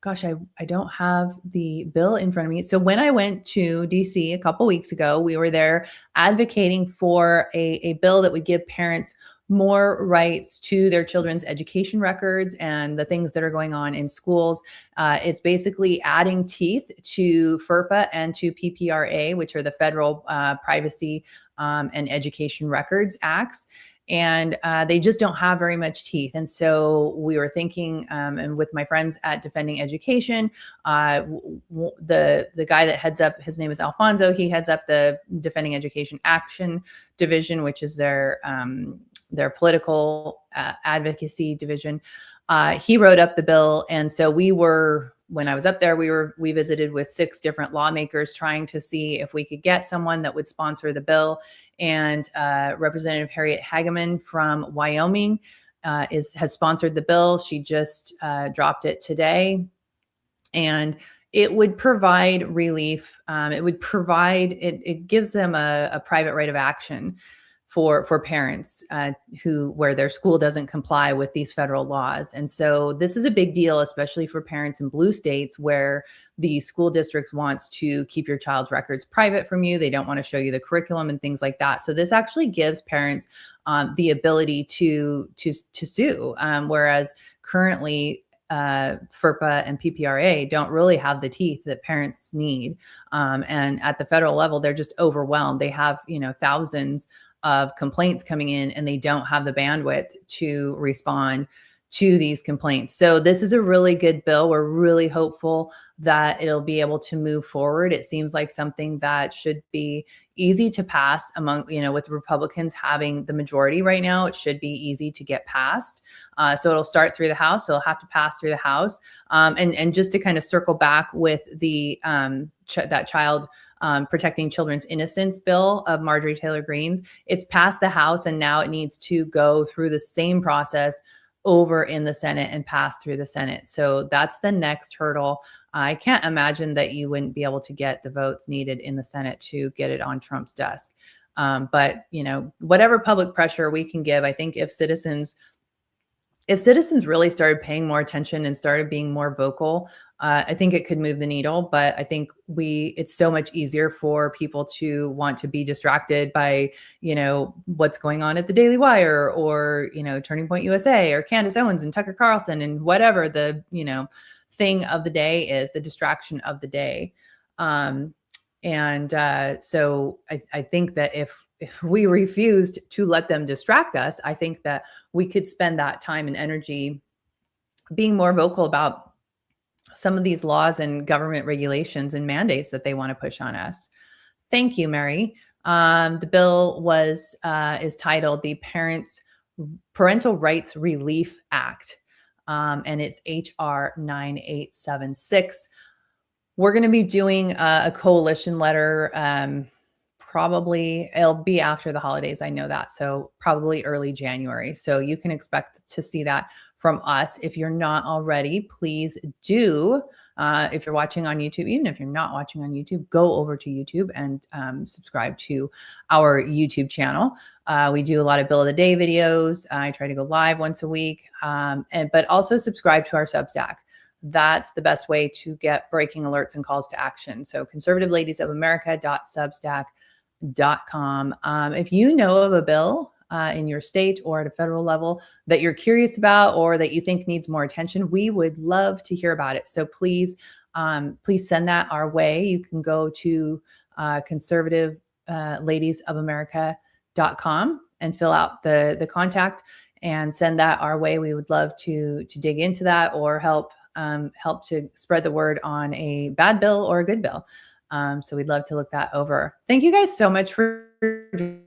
Speaker 1: gosh, I don't have the bill in front of me. So when I went to DC a couple weeks ago, we were there advocating for a bill that would give parents more rights to their children's education records and the things that are going on in schools. It's basically adding teeth to FERPA and to PPRA, which are the Federal Privacy and Education Records Acts. And they just don't have very much teeth. And so we were thinking, and with my friends at Defending Education, the guy that heads up, his name is Alfonso. He heads up the Defending Education Action Division, which is their political advocacy division. He wrote up the bill. And so when I was up there, we visited with 6 different lawmakers trying to see if we could get someone that would sponsor the bill. And Representative Harriet Hageman from Wyoming has sponsored the bill. She just dropped it today. And it would provide relief. It gives them a private right of action for parents where their school doesn't comply with these federal laws. And so this is a big deal, especially for parents in blue states where the school district wants to keep your child's records private from you. They don't want to show you the curriculum and things like that. So this actually gives parents the ability to sue, whereas currently FERPA and PPRA don't really have the teeth that parents need. And at the federal level, they're just overwhelmed. They have, thousands of complaints coming in, and they don't have the bandwidth to respond to these complaints. So this is a really good bill. We're really hopeful that it'll be able to move forward. It seems like something that should be easy to pass among, with Republicans having the majority right now. It should be easy to get passed. So it'll start through the House. So it'll have to pass through the House. And just to kind of circle back with the that child Protecting Children's Innocence bill of Marjorie Taylor Greene's, it's passed the House, and now it needs to go through the same process over in the Senate and pass through the Senate. So that's the next hurdle. I can't imagine that you wouldn't be able to get the votes needed in the Senate to get it on Trump's desk. But, whatever public pressure we can give, I think if citizens really started paying more attention and started being more vocal, I think it could move the needle. But I think it's so much easier for people to want to be distracted by, what's going on at the Daily Wire or, Turning Point USA or Candace Owens and Tucker Carlson and whatever the, thing of the day is, the distraction of the day. So I think that if we refused to let them distract us, I think that we could spend that time and energy being more vocal about some of these laws and government regulations and mandates that they want to push on us. Thank you, Mary. The bill is titled the Parental Rights Relief Act, and it's HR 9876. We're going to be doing a coalition letter. Probably it'll be after the holidays. I know that. So probably early January. So you can expect to see that from us. If you're not already, please do. If you're watching on YouTube, even if you're not watching on YouTube, go over to YouTube and subscribe to our YouTube channel. We do a lot of Bill of the Day videos. I try to go live once a week, but also subscribe to our Substack. That's the best way to get breaking alerts and calls to action. So conservativeladiesofamerica.substack.com. If you know of a bill in your state or at a federal level that you're curious about or that you think needs more attention, we would love to hear about it. So please send that our way. You can go to conservativeladiesofamerica.com and fill out the contact and send that our way. We would love to dig into that or help to spread the word on a bad bill or a good bill. So we'd love to look that over. Thank you guys so much for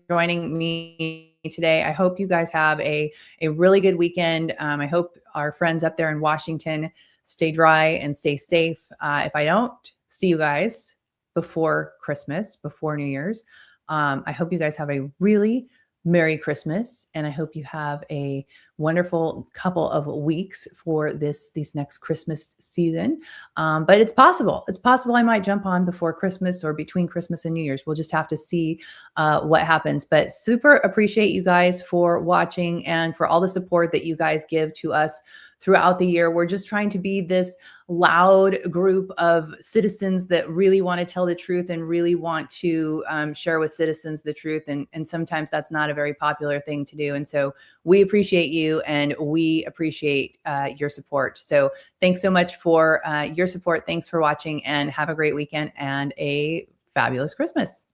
Speaker 1: joining me today. I hope you guys have a really good weekend. I hope our friends up there in Washington stay dry and stay safe. If I don't see you guys before Christmas, before New Year's, I hope you guys have a really Merry Christmas, and I hope you have a wonderful couple of weeks for this next Christmas season. But it's possible. It's possible I might jump on before Christmas or between Christmas and New Year's. We'll just have to see what happens. But super appreciate you guys for watching and for all the support that you guys give to us throughout the year. We're just trying to be this loud group of citizens that really want to tell the truth and really want to share with citizens the truth. And sometimes that's not a very popular thing to do. And so we appreciate you and we appreciate your support. So thanks so much for your support. Thanks for watching and have a great weekend and a fabulous Christmas.